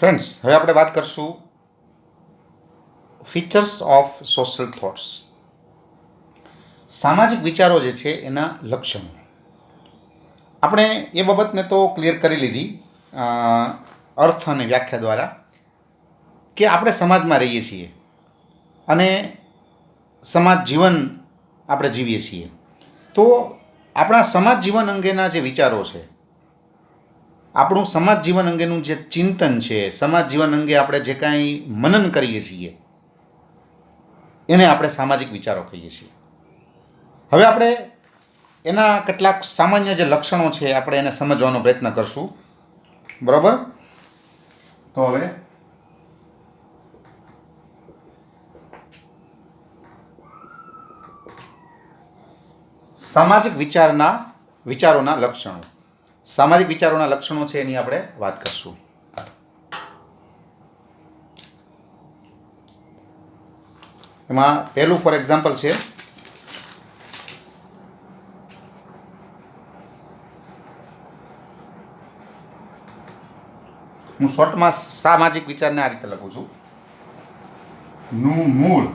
Friends, હવે આપણે વાત કરશું ફીચર્સ ઓફ સોશિયલ થોટ્સ. સામાજિક વિચારો જે છે એના લક્ષણો. આપણે એ બાબતને તો ક્લિયર કરી લીધી અર્થ અને વ્યાખ્યા દ્વારા કે આપણે સમાજમાં રહીએ છીએ અને સમાજ જીવન આપણે જીવીએ છીએ. તો આપણા સમાજ જીવન અંગેના જે વિચારો છે, આપણું સમાજ જીવન અંગેનું જે ચિંતન છે, સમાજ જીવન અંગે આપણે જે કાંઈ મનન કરીએ છીએ એને આપણે સામાજિક વિચારો કહીએ છીએ. હવે આપણે એના કેટલાક સામાન્ય જે લક્ષણો છે આપણે એને સમજવાનો પ્રયત્ન કરશું. બરાબર? તો હવે સામાજિક વિચારોના લક્ષણો. સામાજિક વિચારોના લક્ષણો છે એની આપણે વાત કરશું. એમાં પહેલું ફોર એક્ઝામ્પલ છે હું શોર્ટમાં સામાજિક વિચારને આ રીતે લખું છું. નું મૂળ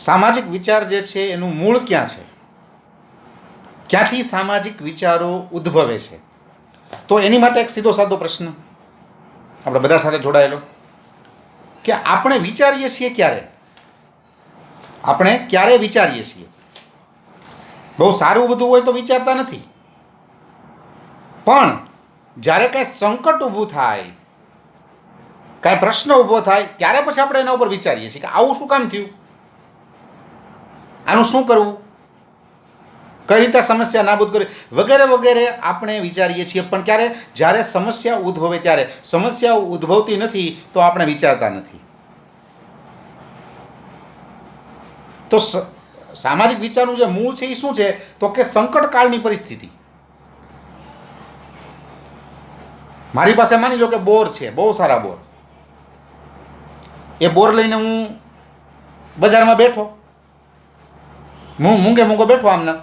સામાજિક વિચાર જે છે એનું મૂળ ક્યાં છે, ક્યાંથી સામાજિક વિચારો ઉદ્ભવે છે? તો એની માટે એક સીધો સાદો પ્રશ્ન આપણે બધા સાથે જોડાયેલો કે આપણે વિચારીએ છીએ ક્યારે? આપણે ક્યારે વિચારીએ છીએ? બહુ સારું બધું હોય તો વિચારતા નથી, પણ જ્યારે કાંઈ સંકટ ઊભું થાય, કાંઈ પ્રશ્ન ઊભો થાય ત્યારે પછી આપણે એના ઉપર વિચારીએ છીએ કે આવું શું કામ થયું, આનું શું કરવું, કઈ રીતે સમસ્યા નાબૂદ કરવી, વગેરે વગેરે આપણે વિચારીએ છીએ. પણ ક્યારે? જ્યારે સમસ્યા ઉદ્ભવે ત્યારે. સમસ્યા ઉદ્ભવતી નથી તો આપણે વિચારતા નથી. તો સામાજિક વિચારનું જે મૂળ છે એ શું છે? તો કે સંકટકાળની પરિસ્થિતિ. મારી પાસે માની લો કે બોર છે, બહુ સારા બોર. એ બોર લઈને હું બજારમાં બેઠો, હું મૂંગો બેઠો, આમના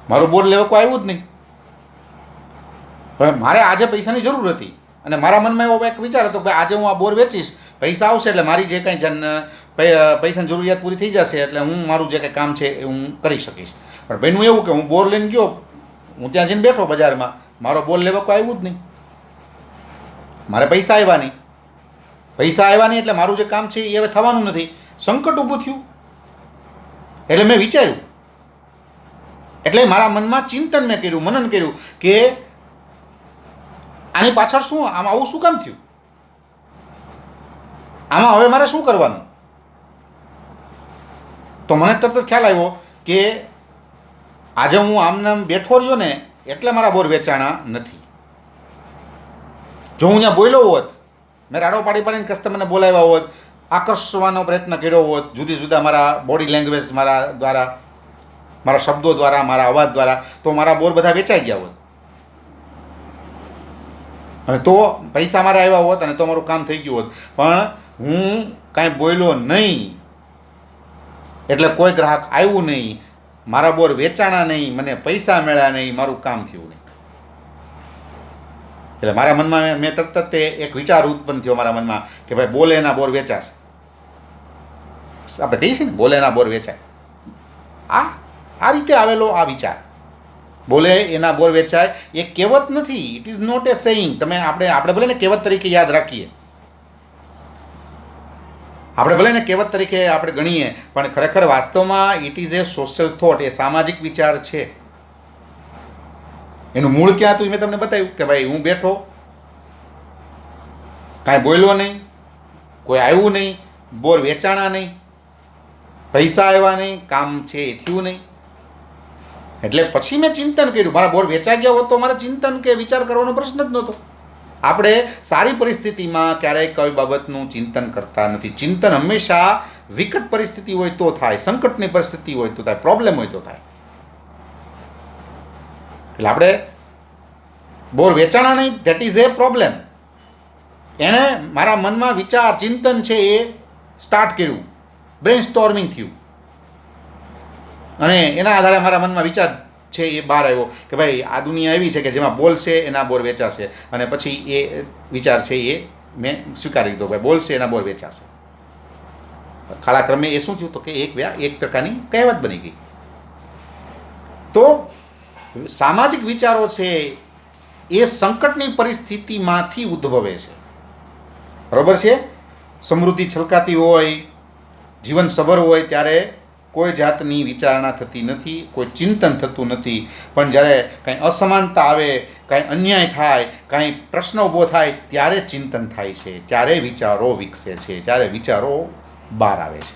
મારું બોર લેવા કોઈ આવ્યું જ નહીં. હવે મારે આજે પૈસાની જરૂર હતી અને મારા મનમાં એવો એક વિચાર હતો કે આજે હું આ બોર વેચીશ, પૈસા આવશે એટલે મારી જે કાંઈ પૈસાની જરૂરિયાત પૂરી થઈ જશે, એટલે હું મારું જે કંઈ કામ છે એ હું કરી શકીશ. પણ બન્યું એવું કે હું બોર લઈને ગયો, હું ત્યાં જઈને બેઠો બજારમાં, મારો બોર લેવા કોઈ આવ્યું જ નહીં. મારે પૈસા આવ્યા નહીં એટલે મારું જે કામ છે એ હવે થવાનું નથી. સંકટ ઊભું થયું એટલે મેં વિચાર્યું, એટલે મારા મનમાં ચિંતન મેં કર્યું, મનન કર્યું કે આની પાછળ શું, આમાં આવું શું કામ થયું, આમાં હવે મારે શું કરવાનું? તો મને તરત જ ખ્યાલ આવ્યો કે આજે હું આમનામ બેઠો રહ્યો ને એટલે મારા બોર વેચાણા નથી. જો હું અહીંયા બોલ્યો હોત, મેં રાડો પાડીને કસ્ટમરને બોલાવ્યા હોત, આકર્ષવાનો પ્રયત્ન કર્યો હોત, જુદી જુદા મારા બોડી લેંગ્વેજ મારા દ્વારા, મારા શબ્દો દ્વારા, મારા અવાજ દ્વારા, તો મારા બોર બધા વેચાઈ ગયા હોત અને તો પૈસા મારા આવ્યા હોત અને તો મારું કામ થઈ ગયું હોત. પણ હું કાંઈ બોલ્યો નહીં એટલે કોઈ ગ્રાહક આવ્યું નહીં, મારા બોર વેચાણા નહીં, મને પૈસા મળ્યા નહીં, મારું કામ થયું નહીં. એટલે મારા મનમાં મેં તરત તે એક વિચાર ઉત્પન્ન થયો મારા મનમાં કે ભાઈ બોલે એના બોર વેચાશે. આપણે કહીએ છીએ ને, બોલે એના બોર વેચાય. આ રીતે આવેલો આ વિચાર, બોલે એના બોર વેચાય, એ કહેવત નથી. It is not a saying. આપણે ભલે ને કહેવત તરીકે યાદ રાખીએ, આપણે ભલે ને કહેવત તરીકે આપણે ગણીએ, પણ ખરેખર વાસ્તવમાં it is a social thought. એ સામાજિક વિચાર છે. એનું મૂળ ક્યાં હતું એ મેં તમને બતાવ્યું કે ભાઈ હું બેઠો, કાંઈ બોલ્યો નહીં, કોઈ આવ્યું નહીં, બોર વેચાણા નહીં, પૈસા આવ્યા નહીં, કામ છે એ થયું નહીં. એટલે પછી મેં ચિંતન કર્યું. મારા બોર વેચાઈ ગયા હોત તો મારે ચિંતન કે વિચાર કરવાનો પ્રશ્ન જ નહોતો. આપણે સારી પરિસ્થિતિમાં ક્યારેય કઈ બાબતનું ચિંતન કરતા નથી. ચિંતન હંમેશા વિકટ પરિસ્થિતિ હોય તો થાય, સંકટની પરિસ્થિતિ હોય તો થાય, પ્રોબ્લેમ હોય તો થાય. એટલે આપણે બોર વેચાણા નહીં, ધેટ ઇઝ એ પ્રોબ્લેમ. એણે મારા મનમાં વિચાર ચિંતન છે એ સ્ટાર્ટ કર્યું, બ્રેન સ્ટોર્મિંગ થયું, અને એના આધારે મારા મનમાં વિચાર છે એ બહાર આવ્યો કે ભાઈ આ દુનિયા એવી છે કે જેમાં બોલશે એના બોર વેચાશે, અને પછી એ વિચાર છે એ મેં સ્વીકારી લીધો, ભાઈ બોલશે એના બોર વેચાશે. કાળાક્રમે એ શું થયું તો કે એક પ્રકારની કહેવત બની ગઈ. તો સામાજિક વિચારો છે એ સંકટની પરિસ્થિતિમાંથી ઉદ્ભવે છે, બરાબર છે. સમૃદ્ધિ છલકાતી હોય, જીવન સબર હોય ત્યારે કોઈ જાતની વિચારણા થતી નથી, કોઈ ચિંતન થતું નથી. પણ જ્યારે કાંઈ અસમાનતા આવે, કાંઈ અન્યાય થાય, કાંઈ પ્રશ્ન ઊભો થાય ત્યારે ચિંતન થાય છે, ત્યારે વિચારો વિકસે છે, ત્યારે વિચારો બહાર આવે છે.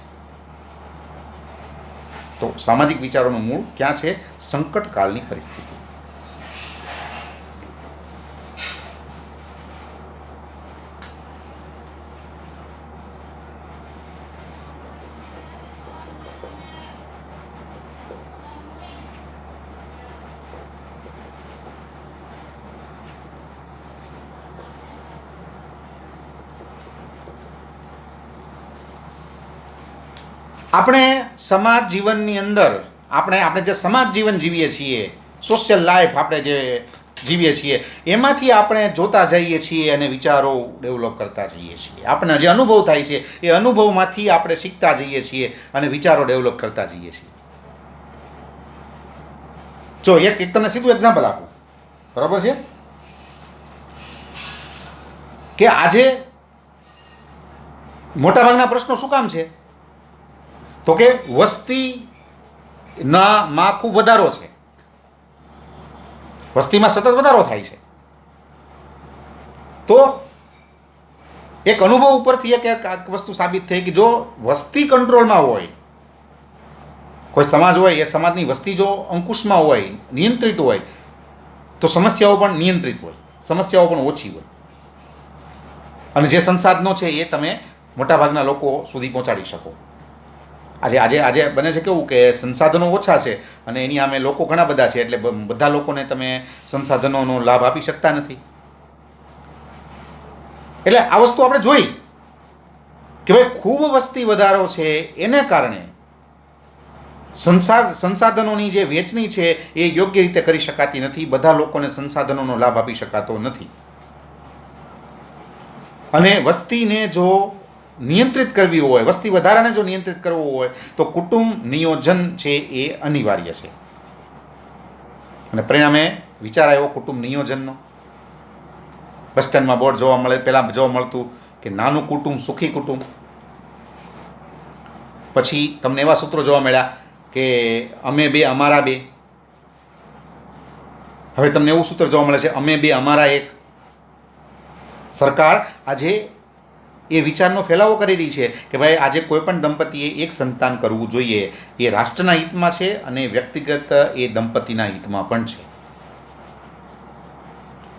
તો સામાજિક વિચારોનું મૂળ ક્યાં છે? સંકટકાળની પરિસ્થિતિ. આપણે સમાજ જીવનની અંદર આપણે જે સમાજ જીવન જીવીએ છીએ, સોશિયલ લાઈફ આપણે જે જીવીએ છીએ, એમાંથી આપણે જોતા જઈએ છીએ અને વિચારો ડેવલપ કરતા જઈએ છીએ. આપણે જે અનુભવ થાય છે એ અનુભવમાંથી આપણે શીખતા જઈએ છીએ અને વિચારો ડેવલપ કરતા જઈએ છીએ. જો એક તમને સીધું એક્ઝામ્પલ આપું, બરાબર છે, કે આજે મોટાભાગના પ્રશ્નો શું કામ છે તો કે વસ્તીમાં ખૂબ વધારો છે, વસ્તીમાં સતત વધારો થાય છે. તો એક અનુભવ ઉપરથી એક વસ્તુ સાબિત થઈ કે જો વસ્તી કંટ્રોલમાં હોય, કોઈ સમાજ હોય, એ સમાજની વસ્તી જો અંકુશમાં હોય, નિયંત્રિત હોય, તો સમસ્યાઓ પણ નિયંત્રિત હોય, સમસ્યાઓ પણ ઓછી હોય, અને જે સંસાધનો છે એ તમે મોટાભાગના લોકો સુધી પહોંચાડી શકો. આજે બને છે કેવું કે સંસાધનો ઓછા છે અને એની સામે લોકો ઘણા બધા છે, એટલે બધા લોકોને તમે સંસાધનોનો લાભ આપી શકતા નથી. એટલે આ વસ્તુ આપણે જોઈ કે ભાઈ ખૂબ વસ્તી વધારો છે, એને કારણે સંસાધનોની જે વહેંચણી છે એ યોગ્ય રીતે કરી શકાતી નથી, બધા લોકોને સંસાધનોનો લાભ આપી શકાતો નથી. અને વસ્તીને જો નિયંત્રિત કરવી હોય, વસ્તી વધારાને જો નિયંત્રિત કરવો હોય તો કુટુંબ નિયોજન છે એ અનિવાર્ય છે. અને પરિણામે વિચાર આવ્યો કુટુંબ નિયોજનનો. બસ સ્ટેન્ડમાં બોર્ડ જોવા મળે, પહેલાં જોવા મળતું કે નાનું કુટુંબ સુખી કુટુંબ. પછી તમને એવા સૂત્રો જોવા મળ્યા કે અમે બે અમારા બે. હવે તમને એવું સૂત્ર જોવા મળે છે અમે બે અમારા એક. સરકાર આજે એ વિચારનો ફેલાવો કરી રહી છે કે ભાઈ આજે કોઈ પણ દંપતીએ એક સંતાન કરવું જોઈએ, એ રાષ્ટ્રના હિતમાં છે અને વ્યક્તિગત એ દંપતીના હિતમાં પણ છે.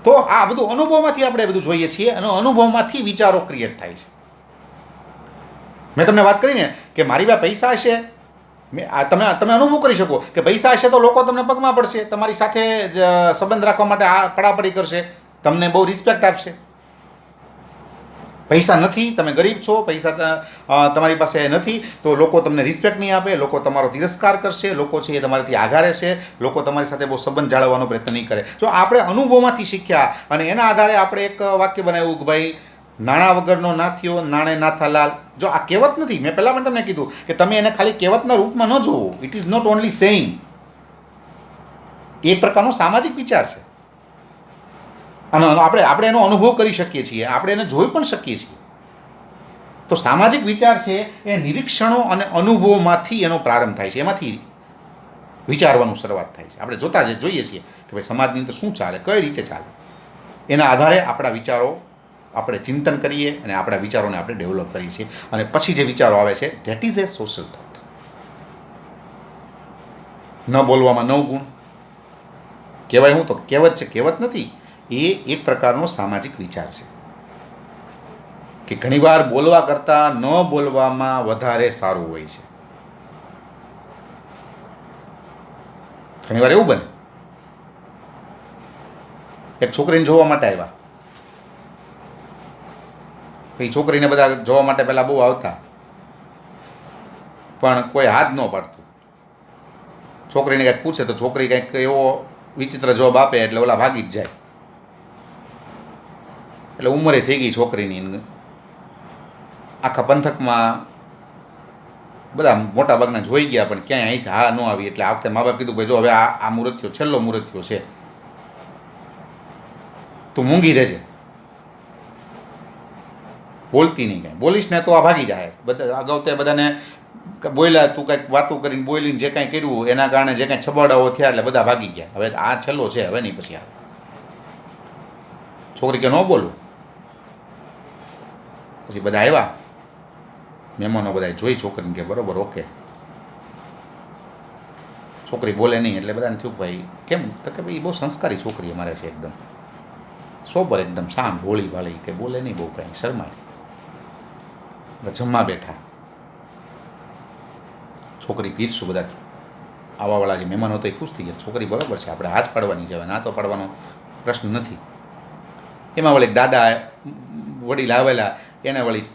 તો આ બધું અનુભવમાંથી આપણે બધું જોઈએ છીએ અને અનુભવમાંથી વિચારો ક્રિએટ થાય છે. મેં તમને વાત કરીને કે મારી પાસે પૈસા હશે, તમે અનુભવ કરી શકો કે પૈસા હશે તો લોકો તમને પગમાં પડશે, તમારી સાથે સંબંધ રાખવા માટે પડાપડી કરશે, તમને બહુ રિસ્પેક્ટ આપશે. પૈસા નથી, તમે ગરીબ છો, પૈસા તમારી પાસે નથી, તો લોકો તમને રિસ્પેક્ટ નહીં આપે, લોકો તમારો તિરસ્કાર કરશે, લોકો છે એ તમારાથી આઘા રહેશે, લોકો તમારી સાથે બહુ સંબંધ જાળવવાનો પ્રયત્ન નહીં કરે. જો આપણે અનુભવમાંથી શીખ્યા અને એના આધારે આપણે એક વાક્ય બનાવ્યું કે ભાઈ નાણાં વગરનો નાથ્યો નાણે નાથા લાલ. જો આ કહેવત નથી, મેં પહેલાં પણ તમને કીધું કે તમે એને ખાલી કહેવતના રૂપમાં ન જોવો. It is not only saying, એક પ્રકારનો સામાજિક વિચાર છે અને આપણે એનો અનુભવ કરી શકીએ છીએ, આપણે એને જોઈ પણ શકીએ છીએ. તો સામાજિક વિચાર છે એ નિરીક્ષણો અને અનુભવમાંથી એનો પ્રારંભ થાય છે, એમાંથી વિચારવાનું શરૂઆત થાય છે. આપણે જોઈએ છીએ કે ભાઈ સમાજની અંદર શું ચાલે, કઈ રીતે ચાલે, એના આધારે આપણા વિચારો આપણે ચિંતન કરીએ અને આપણા વિચારોને આપણે ડેવલપ કરીએ છીએ. અને પછી જે વિચારો આવે છે that is a social thought. ન બોલવામાં 9 ગુણ કહેવાય. હું તો કહેવત છે, કહેવત નથી, એ એક પ્રકારનો સામાજિક વિચાર છે કે ઘણીવાર બોલવા કરતાં ન બોલવામાં વધારે સારું હોય છે. ઘણીવાર એવું બને એક છોકરીને જોવા માટે આવ્યા. એ છોકરીને બધા જોવા માટે પહેલાં બહુ આવતા, પણ કોઈ હાથ ન પાડતું. છોકરીને કંઈક પૂછે તો છોકરી કંઈક એવો વિચિત્ર જવાબ આપે એટલે ઓલા ભાગી જ જાય. એટલે ઉંમરે થઈ ગઈ છોકરીની. આખા પંથકમાં બધા મોટા ભાગના જોઈ ગયા, પણ ક્યાંય અહીંથી હા ન આવી. એટલે આ વખતે મા બાપ કીધું ભાઈ જો હવે આ મુહૂર્ત્યો છેલ્લો મુહૂર્ત્યો છે, તું મૂંગી રહેજે, બોલતી નહીં કાંઈ. બોલીશ ને તો આ ભાગી જાય. બધા અગાઉ તે બધાને બોલ્યા, તું કંઈક વાતું કરીને બોલીને જે કાંઈ કર્યું એના કારણે જે કાંઈ છબડાઓ થયા એટલે બધા ભાગી ગયા. હવે આ છેલ્લો છે, હવે નહીં પછી આવે. છોકરી કે ન બોલું. પછી બધા આવ્યા મહેમાનો, બધા જોઈ છોકરીને કે બરાબર ઓકે. છોકરી બોલે નહીં એટલે બધાને થયું ભાઈ કેમ, તો કે ભાઈ બહુ સંસ્કારી છોકરી અમારે છે, એકદમ સોબર, એકદમ શાંત, ભોળી ભાળી, કે બોલે નહીં બહુ કાંઈ, શરમાય. જમવા બેઠા, છોકરી પીરશું, બધા આવાવાળા જે મહેમાનો તો એ ખુશ થઈ ગયા. છોકરી બરાબર છે, આપણે હાથ પાડવાની છે, હવે ના તો પાડવાનો પ્રશ્ન નથી. એમાં વળી દાદા વડીલ આવેલા, એને વળી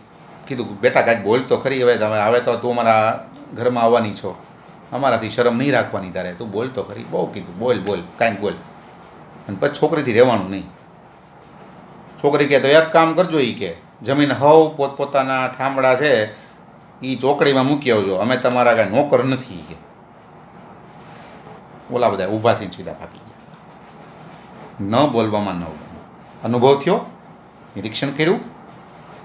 કીધું બેટા કાંઈક બોલ તો ખરી, હવે તો તું અમારા ઘરમાં આવવાની છો, અમારાથી શરમ નહીં રાખવાની તારે, તું બોલ તો ખરી. બહુ કીધું બોલ કાંઈક બોલ. અને પછી છોકરીથી રહેવાનું નહીં. છોકરી કહે તો એક કામ કરજો, એ કે જમીન હવ પોતપોતાના ઠામડા છે એ ચોકડીમાં મૂકી આવજો, અમે તમારા કાંઈ નોકર નથી કે. ઓલા બધા ઊભા થઈને સીધા ભાગી ગયા. ન બોલવામાં ન અનુભવ થયો, નિરીક્ષણ કર્યું,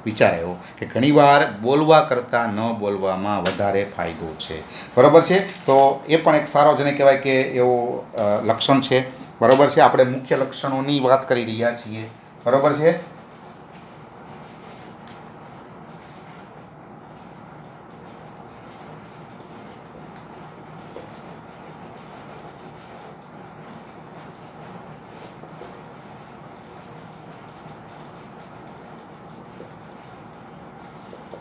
વિચાર આવ્યો કે ઘણીવાર બોલવા કરતાં ન બોલવામાં વધારે ફાયદો છે. બરાબર છે. તો એ પણ એક સારો જેને કહેવાય કે એવું લક્ષણ છે. બરાબર છે. આપણે મુખ્ય લક્ષણોની વાત કરી રહ્યા છીએ. બરાબર છે.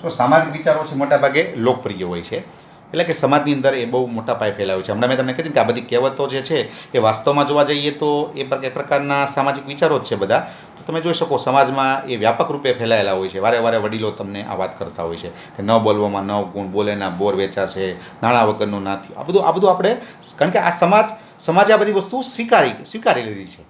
તો સામાજિક વિચારો છે મોટા ભાગે લોકપ્રિય હોય છે, એટલે કે સમાજની અંદર એ બહુ મોટા પાયે ફેલાયો છે. હમણાં મેં તમને કીધું કે આ બધી કહેવતો જે છે એ વાસ્તવમાં જોવા જઈએ તો એ એક પ્રકારના સામાજિક વિચારો જ છે બધા. તો તમે જોઈ શકો સમાજમાં એ વ્યાપક રૂપે ફેલાયેલા હોય છે. વારે વારે વડીલો તમને આ વાત કરતા હોય છે કે ન બોલવામાં 9 ગુણ, બોલે ના બોર વેચાશે, નાણાં વગરનું ના થયું. આ બધું આપણે, કારણ કે આ સમાજે આ બધી વસ્તુ સ્વીકારી લીધી છે.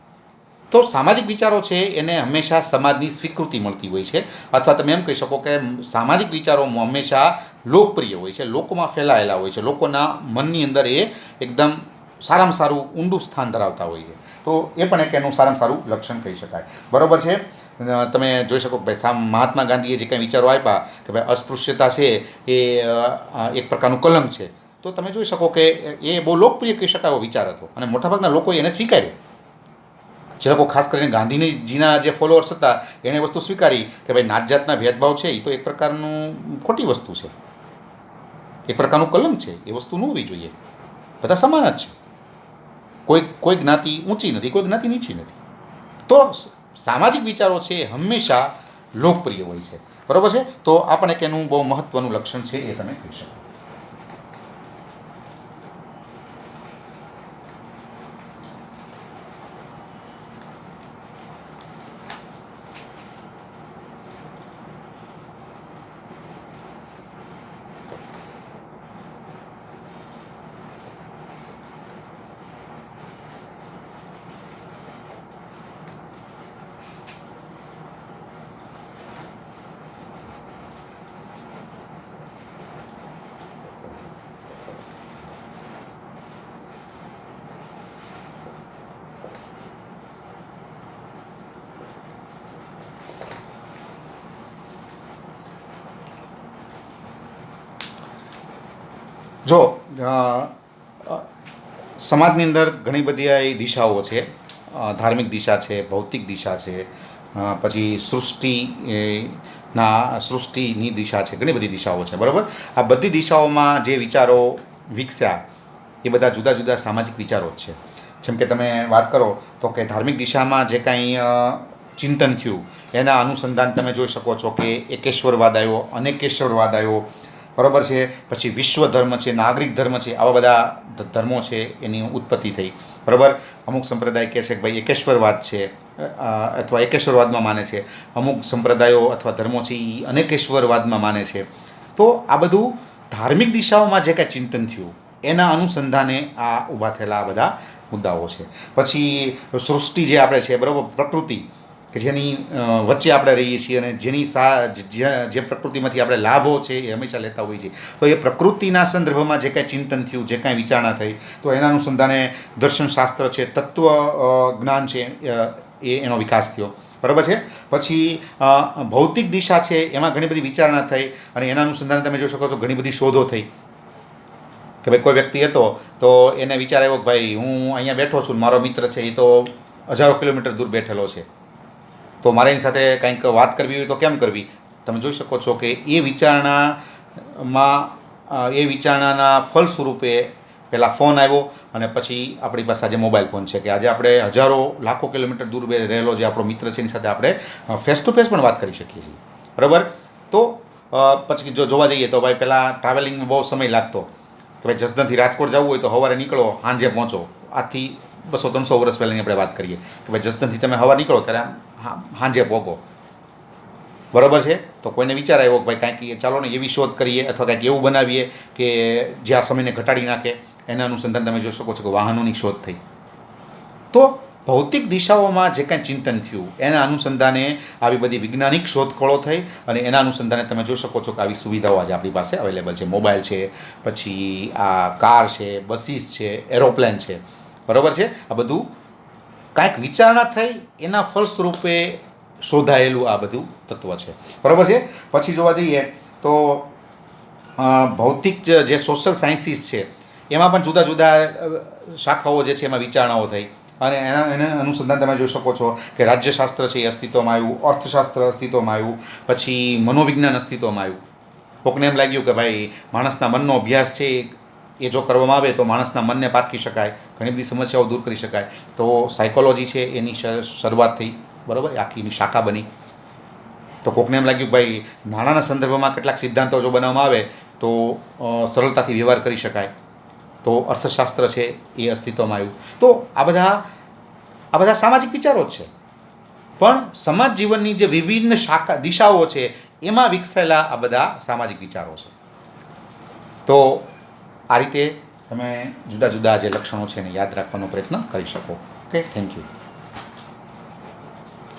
તો સામાજિક વિચારો છે એને હંમેશા સમાજની સ્વીકૃતિ મળતી હોય છે, અથવા તમે એમ કહી શકો કે સામાજિક વિચારો હંમેશા લોકપ્રિય હોય છે, લોકોમાં ફેલાયેલા હોય છે, લોકોના મનની અંદર એ એકદમ સારામાં સારું ઊંડું સ્થાન ધરાવતા હોય છે. તો એ પણ એક એનું સારામાં સારું લક્ષણ કહી શકાય. બરાબર છે. તમે જોઈ શકો કે ભાઈ મહાત્મા ગાંધીએ જે કંઈ વિચારો આપ્યા કે ભાઈ અસ્પૃશ્યતા છે એ એક પ્રકારનું કલંક છે, તો તમે જોઈ શકો કે એ બહુ લોકપ્રિય કહી શકાય એવો વિચાર હતો, અને મોટાભાગના લોકોએ એને સ્વીકાર્યો. જે લોકો ખાસ કરીને ગાંધીજીના જે ફોલોઅર્સ હતા એણે વસ્તુ સ્વીકારી કે ભાઈ નાત જાતના ભેદભાવ છે એ તો એક પ્રકારનું ખોટી વસ્તુ છે, એક પ્રકારનું કલંક છે, એ વસ્તુ ન હોવી જોઈએ, બધા સમાન જ છે, કોઈ જ્ઞાતિ ઊંચી નથી, કોઈ જ્ઞાતિ નીચી નથી. તો સામાજિક વિચારો છે એ હંમેશા લોકપ્રિય હોય છે. બરાબર છે. તો આ પણ એક એનું બહુ મહત્ત્વનું લક્ષણ છે, એ તમે કહી શકો. જો સમાજની અંદર ઘણી બધી એ દિશાઓ છે. ધાર્મિક દિશા છે, ભૌતિક દિશા છે, પછી સૃષ્ટિની દિશા છે, ઘણી બધી દિશાઓ છે. બરાબર. આ બધી દિશાઓમાં જે વિચારો વિકસ્યા એ બધા જુદા જુદા સામાજિક વિચારો જ છે. જેમ કે તમે વાત કરો તો કે ધાર્મિક દિશામાં જે કાંઈ ચિંતન થયું એના અનુસંધાન તમે જોઈ શકો છો કે એકેશ્વરવાદ આવ્યો, અનેકેશ્વરવાદ આવ્યો. બરાબર છે. પછી વિશ્વ ધર્મ છે, નાગરિક ધર્મ છે, આવા બધા ધર્મો છે એની ઉત્પત્તિ થઈ. બરાબર. અમુક સંપ્રદાય કહે છે કે ભાઈ એકેશ્વરવાદ છે, અથવા એકેશ્વરવાદમાં માને છે, અમુક સંપ્રદાયો અથવા ધર્મો છે એ અનેકેશ્વરવાદમાં માને છે. તો આ બધું ધાર્મિક દિશાઓમાં જે કાંઈ ચિંતન થયું એના અનુસંધાને આ ઊભા થયેલા આ બધા મુદ્દાઓ છે. પછી સૃષ્ટિ જે આપણે છે, બરાબર, પ્રકૃતિ કે જેની વચ્ચે આપણે રહીએ છીએ અને જેની જે પ્રકૃતિમાંથી આપણે લાભો છે એ હંમેશા લેતા હોઈએ છીએ. તો એ પ્રકૃતિના સંદર્ભમાં જે કાંઈ ચિંતન થયું, જે કાંઈ વિચારણા થઈ, તો એના અનુસંધાને દર્શનશાસ્ત્ર છે, તત્વ જ્ઞાન છે, એનો વિકાસ થયો, બરાબર છે. પછી ભૌતિક દિશા છે એમાં ઘણી બધી વિચારણા થઈ અને એના અનુસંધાને તમે જોઈ શકો છો ઘણી બધી શોધો થઈ કે ભાઈ કોઈ વ્યક્તિ હતો તો એને વિચાર આવ્યો કે ભાઈ હું અહીંયા બેઠો છું, મારો મિત્ર છે એ તો હજારો કિલોમીટર દૂર બેઠેલો છે, તો મારે એની સાથે કંઈક વાત કરવી હોય તો કેમ કરવી. તમે જોઈ શકો છો કે એ વિચારણાના ફળ સ્વરૂપે પહેલાં ફોન આવ્યો અને પછી આપણી પાસે આજે મોબાઈલ ફોન છે કે આજે આપણે હજારો લાખો કિલોમીટર દૂર રહેલો જે આપણો મિત્ર છે એની સાથે આપણે ફેસ ટુ ફેસ પણ વાત કરી શકીએ છીએ, બરાબર. તો પછી જો જોવા જઈએ તો ભાઈ પહેલાં ટ્રાવેલિંગમાં બહુ સમય લાગતો કે ભાઈ જસદણથી રાજકોટ જવું હોય તો સવારે નીકળો, સાંજે પહોંચો. આજથી 200-300 વર્ષ પહેલાંની આપણે વાત કરીએ કે ભાઈ જસદણથી તમે સવારે નીકળો ત્યારે સાંજે પહોંચો, બરાબર છે. તો કોઈને વિચાર આવ્યો કે ભાઈ કાંઈક ચાલો ને એવી શોધ કરીએ અથવા કાંઈક એવું બનાવીએ કે જે આ સમયને ઘટાડી નાખે. એના અનુસંધાન તમે જોઈ શકો છો કે વાહનોની શોધ થઈ. તો ભૌતિક દિશાઓમાં જે કાંઈ ચિંતન થયું એના અનુસંધાને આવી બધી વૈજ્ઞાનિક શોધખોળો થઈ અને એના અનુસંધાને તમે જોઈ શકો છો કે આવી સુવિધાઓ આજે આપણી પાસે અવેલેબલ છે. મોબાઈલ છે, પછી આ કાર છે, બસીસ છે, એરોપ્લેન છે, બરાબર છે. આ બધું કાંઈક વિચારણા થઈ એના ફળ સ્વરૂપે શોધાયેલું આ બધું તત્વ છે, બરાબર છે. પછી જોવા જઈએ તો ભૌતિક જે સોશિયલ સાયન્સીસ છે એમાં પણ જુદા જુદા શાખાઓ જે છે એમાં વિચારણાઓ થઈ અને એના અનુસંધાન તમે જોઈ શકો છો કે રાજ્યશાસ્ત્ર છે એ અસ્તિત્વમાં આવ્યું, અર્થશાસ્ત્ર અસ્તિત્વમાં આવ્યું, પછી મનોવિજ્ઞાન અસ્તિત્વમાં આવ્યું. કોકને એમ લાગ્યું કે ભાઈ માણસના મનનો અભ્યાસ છે એ જો કરવામાં આવે તો માણસના મનને પારખી શકાય, ઘણી બધી સમસ્યાઓ દૂર કરી શકાય. તો સાયકોલોજી છે એની શરૂઆત થઈ, બરાબર, આખી એની શાખા બની. તો કોકને એમ લાગ્યું કે ભાઈ નાણાંના સંદર્ભમાં કેટલાક સિદ્ધાંતો જો બનાવવામાં આવે તો સરળતાથી વ્યવહાર કરી શકાય, તો અર્થશાસ્ત્ર છે એ અસ્તિત્વમાં આવ્યું. તો આ બધા સામાજિક વિચારો જ છે, પણ સમાજ જીવનની જે વિભિન્ન દિશાઓ છે એમાં વિકસાયેલા આ બધા સામાજિક વિચારો છે. તો આ રીતે તમે જુદા જુદા જે લક્ષણો છે એને યાદ રાખવાનો પ્રયત્ન કરી શકો. Okay, thank you.